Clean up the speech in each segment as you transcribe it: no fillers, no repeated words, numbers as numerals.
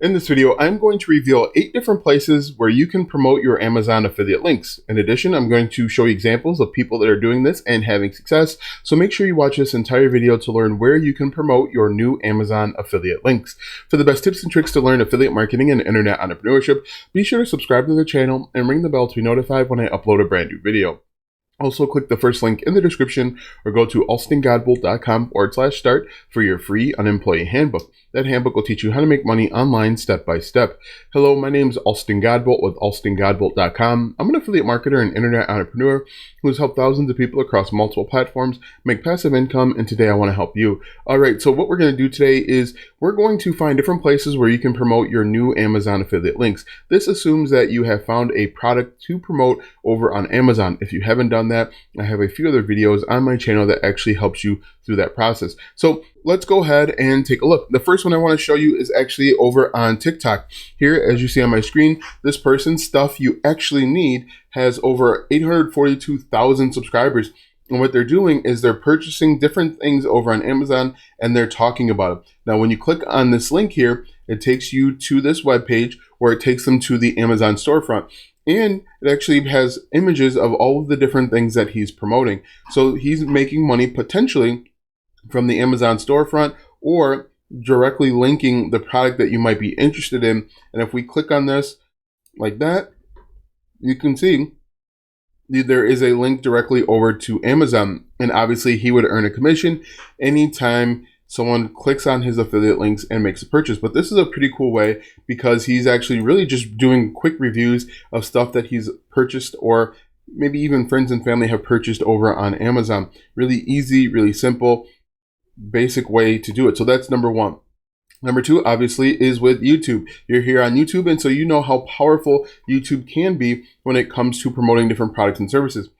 In this video, I'm going to reveal 8 different places where you can promote your Amazon affiliate links. In addition, I'm going to show you examples of people that are doing this and having success. So make sure you watch this entire video to learn where you can promote your new Amazon affiliate links. For the best tips and tricks to learn affiliate marketing and internet entrepreneurship, be sure to subscribe to the channel and ring the bell to be notified when I upload a brand new video. Also, click the first link in the description or go to alstongodbolt.com/start for your free unemployee handbook. That handbook will teach you how to make money online step by step. Hello, my name is Alston Godbolt with alstongodbolt.com. I'm an affiliate marketer and internet entrepreneur who has helped thousands of people across multiple platforms make passive income, and today I want to help you. All right, so what we're going to do today is we're going to find different places where you can promote your new Amazon affiliate links. This assumes that you have found a product to promote over on Amazon. If you haven't done that, I have a few other videos on my channel that actually helps you through that process. So let's go ahead and take a look. The first one I want to show you is actually over on TikTok. Here, as you see on my screen, this person's Stuff You Actually Need has over 842,000 subscribers. And what they're doing is they're purchasing different things over on Amazon and they're talking about it. Now, when you click on this link here, it takes you to this webpage where it takes them to the Amazon storefront. And it actually has images of all of the different things that he's promoting. So he's making money potentially from the Amazon storefront or directly linking the product that you might be interested in. And if we click on this like that, you can see there is a link directly over to Amazon. And obviously he would earn a commission anytime someone clicks on his affiliate links and makes a purchase. But this is a pretty cool way because he's actually really just doing quick reviews of stuff that he's purchased or maybe even friends and family have purchased over on Amazon. Really easy, really simple, basic way to do it. So that's number one. Number two, obviously, is with YouTube. You're here on YouTube, and so you know how powerful YouTube can be when it comes to promoting different products and services.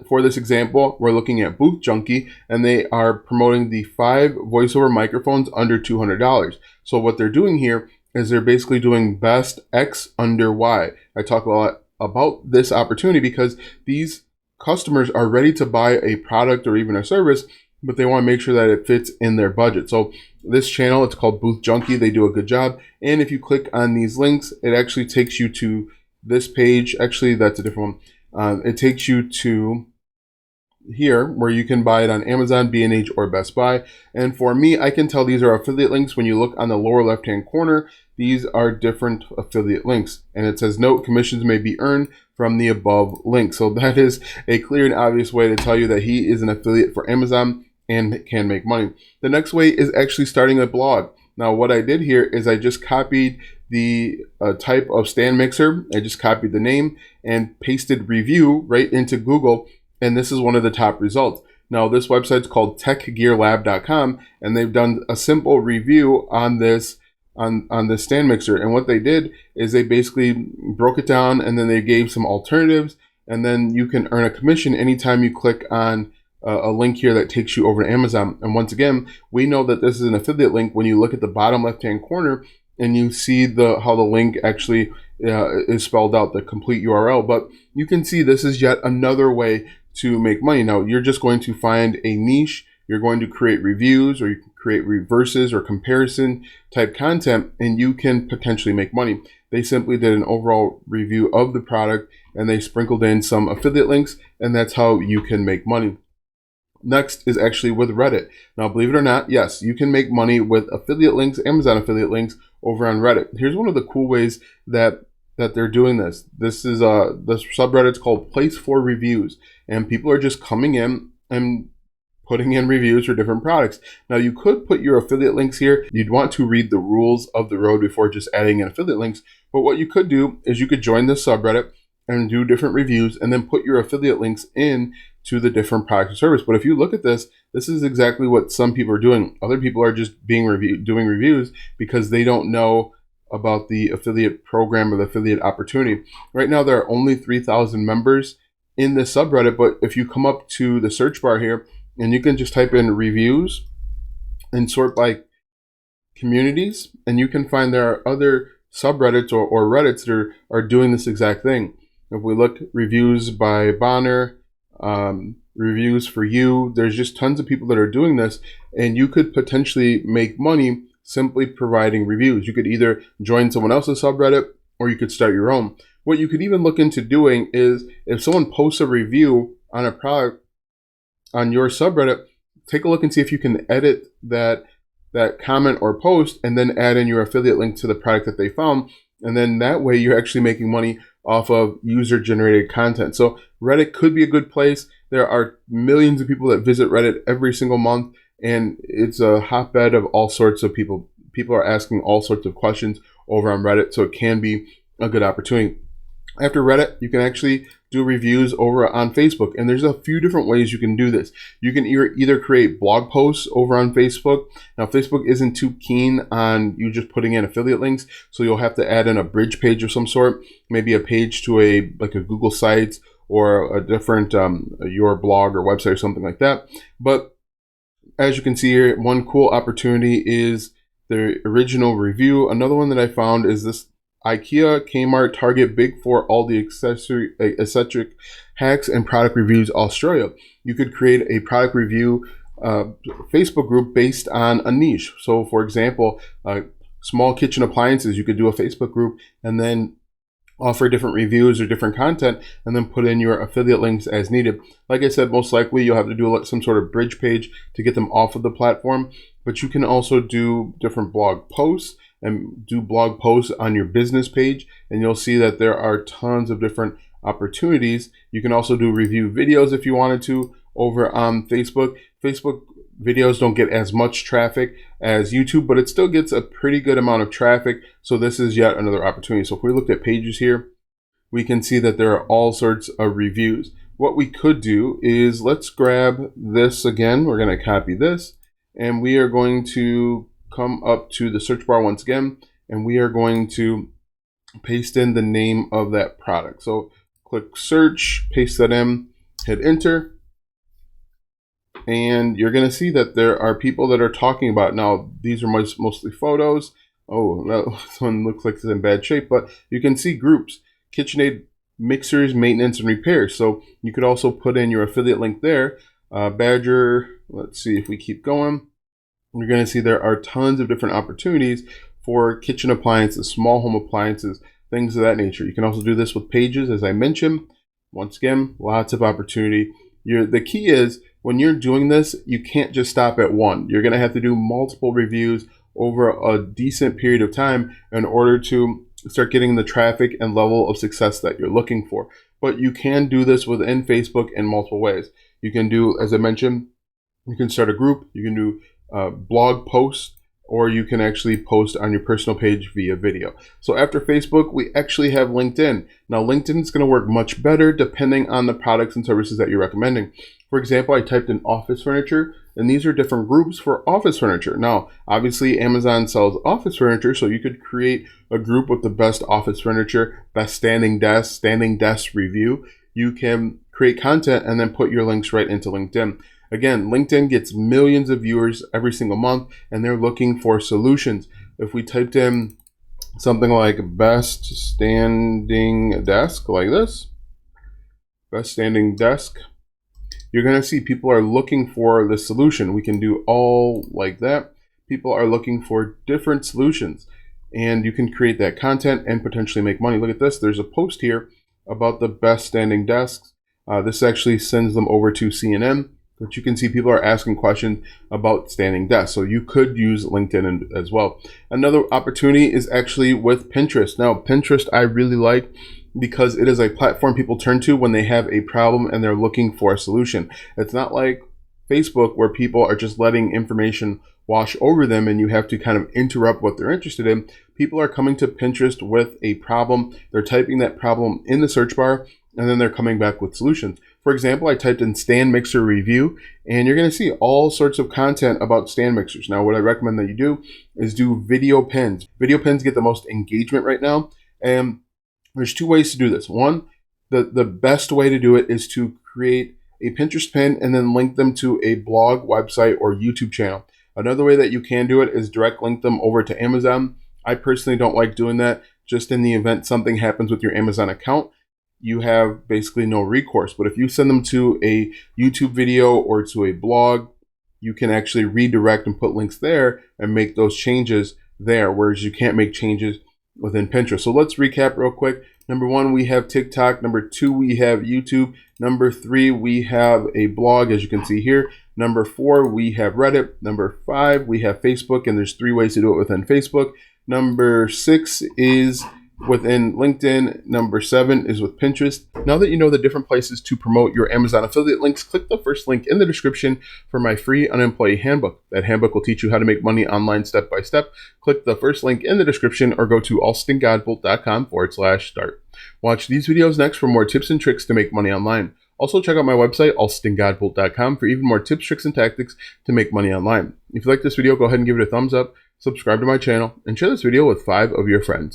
For this example, we're looking at Booth Junkie, and they are promoting the 5 voiceover microphones under $200. So what they're doing here is they're basically doing best X under Y. I talk a lot about this opportunity because these customers are ready to buy a product or even a service, but they want to make sure that it fits in their budget. So this channel, it's called Booth Junkie. They do a good job. And if you click on these links, it actually takes you to this page. Actually, that's a different one. It takes you to here where you can buy it on Amazon, B&H, or Best Buy. And for me, I can tell these are affiliate links. When you look on the lower left-hand corner, these are different affiliate links. And it says, note, commissions may be earned from the above link. So that is a clear and obvious way to tell you that he is an affiliate for Amazon and can make money. The next way is actually starting a blog. Now, what I did here is I just copied the type of stand mixer. I just copied the name and pasted review right into Google. And this is one of the top results. Now, this website's called techgearlab.com, and they've done a simple review on this on this stand mixer. And what they did is they basically broke it down and then they gave some alternatives, and then you can earn a commission anytime you click on a link here that takes you over to Amazon. And once again, we know that this is an affiliate link when you look at the bottom left-hand corner and you see how the link actually is spelled out, the complete URL. But you can see this is yet another way to make money. Now, you're just going to find a niche. You're going to create reviews, or you can create reverses or comparison type content, and you can potentially make money. They simply did an overall review of the product and they sprinkled in some affiliate links, and that's how you can make money. Next is actually with Reddit. Now, believe it or not, yes, you can make money with affiliate links, Amazon affiliate links over on Reddit. Here's one of the cool ways that they're doing this. This is the subreddit's called Place for Reviews, and people are just coming in and putting in reviews for different products. Now, you could put your affiliate links here. You'd want to read the rules of the road before just adding in affiliate links. But what you could do is you could join this subreddit and do different reviews and then put your affiliate links in to the different product or service. But if you look at this, this is exactly what some people are doing. Other people are just doing reviews because they don't know about the affiliate program or the affiliate opportunity. Right now, there are only 3,000 members in this subreddit, but if you come up to the search bar here and you can just type in reviews and sort by communities, and you can find there are other subreddits or Reddits that are doing this exact thing. If we look reviews by Bonner, reviews for you, there's just tons of people that are doing this, and you could potentially make money simply providing reviews. You could either join someone else's subreddit or you could start your own. What you could even look into doing is if someone posts a review on a product on your subreddit, take a look and see if you can edit that comment or post and then add in your affiliate link to the product that they found. And then that way you're actually making money off of user generated content. So Reddit could be a good place. There are millions of people that visit Reddit every single month, and it's a hotbed of all sorts of people. People are asking all sorts of questions over on Reddit, so it can be a good opportunity. After Reddit, you can actually do reviews over on Facebook, and there's a few different ways you can do this. You can either create blog posts over on Facebook. Now, Facebook isn't too keen on you just putting in affiliate links, so you'll have to add in a bridge page of some sort, maybe a page to a Google Sites or a different your blog or website or something like that. But as you can see here, one cool opportunity is the original review. Another one that I found is this: IKEA, Kmart, Target, Big Four, all the eccentric hacks and product reviews Australia. You could create a product review Facebook group based on a niche. So for example, small kitchen appliances, you could do a Facebook group and then offer different reviews or different content and then put in your affiliate links as needed. Like I said, most likely you'll have to do some sort of bridge page to get them off of the platform, but you can also do different blog posts and do blog posts on your business page, and you'll see that there are tons of different opportunities. You can also do review videos if you wanted to over on Facebook. Facebook videos don't get as much traffic as YouTube, but it still gets a pretty good amount of traffic, so this is yet another opportunity. So if we look at pages here, we can see that there are all sorts of reviews. What we could do is, let's grab this again. We're going to copy this, and we are going to come up to the search bar once again, and we are going to paste in the name of that product. So click search, paste that in, hit enter, and you're going to see that there are people that are talking about. Now, these are mostly photos. Oh, that one looks like it's in bad shape, but you can see groups: KitchenAid, mixers, maintenance, and repairs. So you could also put in your affiliate link there. Badger, let's see if we keep going. You're going to see there are tons of different opportunities for kitchen appliances, small home appliances, things of that nature. You can also do this with pages, as I mentioned. Once again, lots of opportunity. The key is, when you're doing this, you can't just stop at one. You're going to have to do multiple reviews over a decent period of time in order to start getting the traffic and level of success that you're looking for. But you can do this within Facebook in multiple ways. You can do, as I mentioned, you can start a group, you can do blog posts, or you can actually post on your personal page via video. So after Facebook, we actually have LinkedIn. Now, LinkedIn is going to work much better depending on the products and services that you're recommending. For example, I typed in office furniture, and these are different groups for office furniture. Now, obviously, Amazon sells office furniture, so you could create a group with the best office furniture, best standing desk review. You can create content and then put your links right into LinkedIn. Again, LinkedIn gets millions of viewers every single month, and they're looking for solutions. If we typed in something like best standing desk, like this, best standing desk, you're going to see people are looking for the solution. We can do all like that. People are looking for different solutions, and you can create that content and potentially make money. Look at this. There's a post here about the best standing desks. This actually sends them over to CNN. But you can see people are asking questions about standing desks. So you could use LinkedIn as well. Another opportunity is actually with Pinterest. Now, Pinterest I really like because it is a platform people turn to when they have a problem and they're looking for a solution. It's not like Facebook where people are just letting information wash over them and you have to kind of interrupt what they're interested in. People are coming to Pinterest with a problem. They're typing that problem in the search bar, and then they're coming back with solutions. For example, I typed in stand mixer review, and you're going to see all sorts of content about stand mixers. Now, what I recommend that you do is do video pins. Video pins get the most engagement right now, and there's two ways to do this. One, the best way to do it is to create a Pinterest pin and then link them to a blog, website, or YouTube channel. Another way that you can do it is direct link them over to Amazon. I personally don't like doing that. Just in the event something happens with your Amazon account, you have basically no recourse. But if you send them to a YouTube video or to a blog you can actually redirect and put links there and make those changes there, whereas you can't make changes within Pinterest. So let's recap real quick. Number 1, we have TikTok. Number 2, we have YouTube. Number 3, we have a blog, as you can see here. Number 4, we have Reddit. Number 5, we have Facebook, and there's 3 ways to do it within Facebook. Number 6 is within LinkedIn. Number 7 is with Pinterest. Now that you know the different places to promote your Amazon affiliate links, click the first link in the description for my free unemployee handbook. That handbook will teach you how to make money online step by step. Click the first link in the description or go to alstongodbolt.com/start. Watch these videos next for more tips and tricks to make money online. Also check out my website, alstongodbolt.com, for even more tips, tricks, and tactics to make money online. If you like this video, go ahead and give it a thumbs up, subscribe to my channel, and share this video with 5 of your friends.